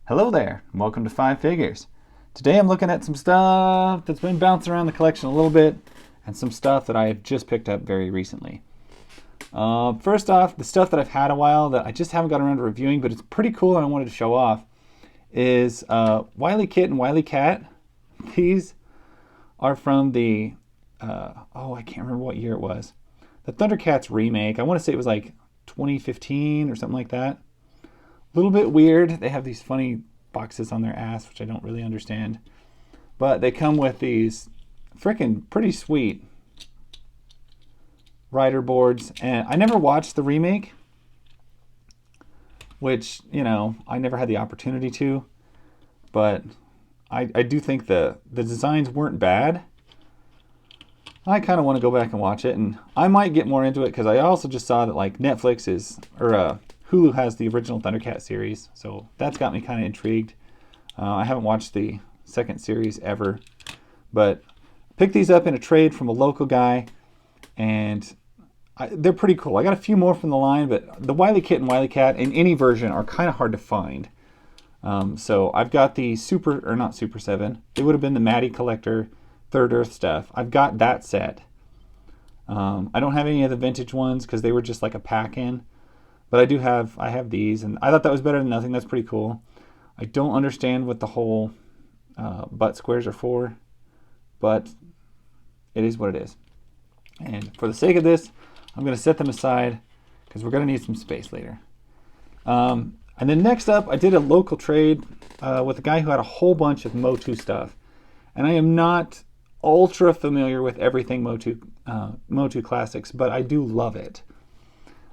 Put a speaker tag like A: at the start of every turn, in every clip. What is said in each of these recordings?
A: Hello there, and welcome to Five Figures. Today I'm looking at some stuff that's been bouncing around the collection a little bit, and some stuff that I have just picked up very recently. First off, the stuff that I've had a while that I just haven't got around to reviewing, but it's pretty cool and I wanted to show off, is Wily Kit and Wily Cat. These are from the, I can't remember what year it was. The Thundercats remake. I want to say it was like 2015 or something like that. A little bit weird. They have these funny boxes on their ass, which I don't really understand. But they come with these frickin' pretty sweet rider boards. And I never watched the remake, which, you know, I never had the opportunity to. But I do think the designs weren't bad. I kind of want to go back and watch it. And I might get more into it because I also just saw that like Netflix is, or Hulu has the original Thundercat series, so that's got me kind of intrigued. I haven't watched the second series ever, but picked these up in a trade from a local guy, and they're pretty cool. I got a few more from the line, but the Wily Kit and Wily Cat in any version are kind of hard to find. So I've got the not Super 7. It would have been the Maddie Collector Third Earth stuff. I've got that set. I don't have any of the vintage ones because they were just like a pack-in. But I have these, and I thought that was better than nothing. That's pretty cool. I don't understand what the whole butt squares are for, but it is what it is. And for the sake of this, I'm going to set them aside because we're going to need some space later. And then next up, I did a local trade with a guy who had a whole bunch of MOTUC stuff. And I am not ultra familiar with everything MOTUC Classics, but I do love it.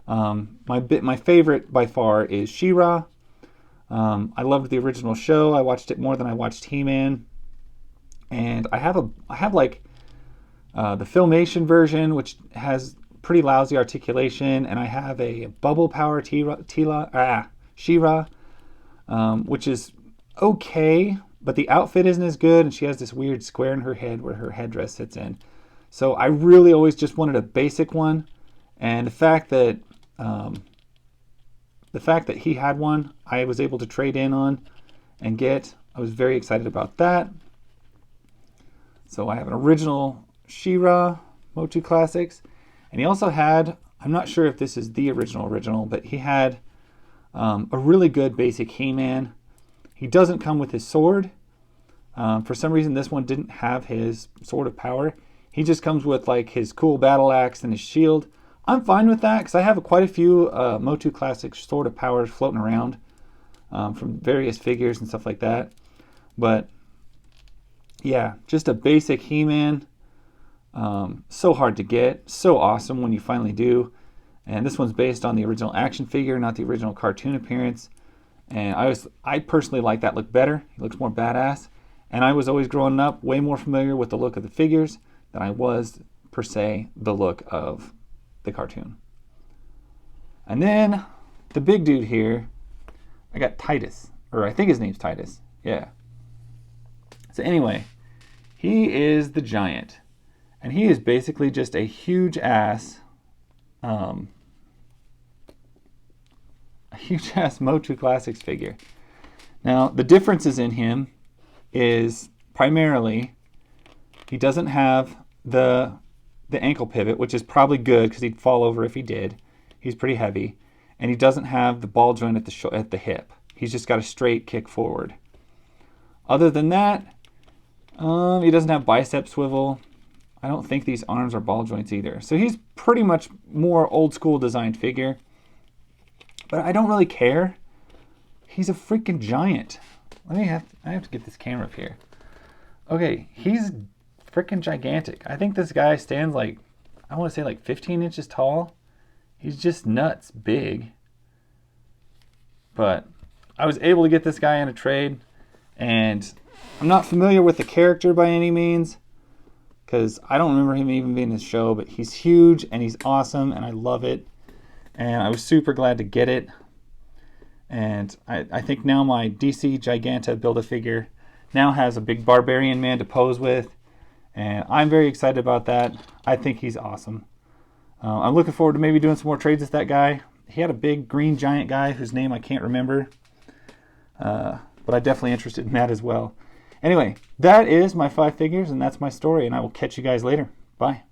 A: My favorite by far is Shera. I loved the original show. I watched it more than I watched HeMan. And I have like the Filmation version, which has pretty lousy articulation, and I have a Bubble Power Shera, which is okay, but the outfit isn't as good, and she has this weird square in her head where her headdress sits in. So I really always just wanted a basic one, and the fact that he had one, I was able to trade in on and get. I was very excited about that. So I have an original Shera MOTUC Classics, and he also had, I'm not sure if this is the original, but he had a really good basic He-Man. He doesn't come with his sword. For some reason, this one didn't have his sword of power. He just comes with like his cool battle axe and his shield. I'm fine with that because I have quite a few MOTUC Classic Sword of Powers floating around from various figures and stuff like that. But yeah, just a basic He-Man. So hard to get, so awesome when you finally do. And this one's based on the original action figure, not the original cartoon appearance. And I personally like that look better. He looks more badass. And I was always growing up way more familiar with the look of the figures than I was per se the look of the cartoon. And then the big dude here, I got Tidus, or I think his name's Tidus. Yeah. So anyway, he is the giant, and he is basically just a huge ass MOTUC Classics figure. Now the differences in him is primarily he doesn't have the ankle pivot, which is probably good because he'd fall over if he did. He's pretty heavy. And he doesn't have the ball joint at the hip. He's just got a straight kick forward. Other than that, he doesn't have bicep swivel. I don't think these arms are ball joints either. So he's pretty much more old school designed figure. But I don't really care. He's a freaking giant. I have to get this camera up here. Okay, he's freaking gigantic. I think this guy stands like, I want to say like 15 inches tall. He's just nuts big. But I was able to get this guy in a trade, and I'm not familiar with the character by any means because I don't remember him even being in the show, but he's huge and he's awesome and I love it. And I was super glad to get it. And I think now my DC Giganta Build-A-Figure now has a big barbarian man to pose with. And I'm very excited about that. I think he's awesome. I'm looking forward to maybe doing some more trades with that guy. He had a big green giant guy whose name I can't remember. but I'm definitely interested in that as well. Anyway, that is my 5 figures, and that's my story, and I will catch you guys later. Bye.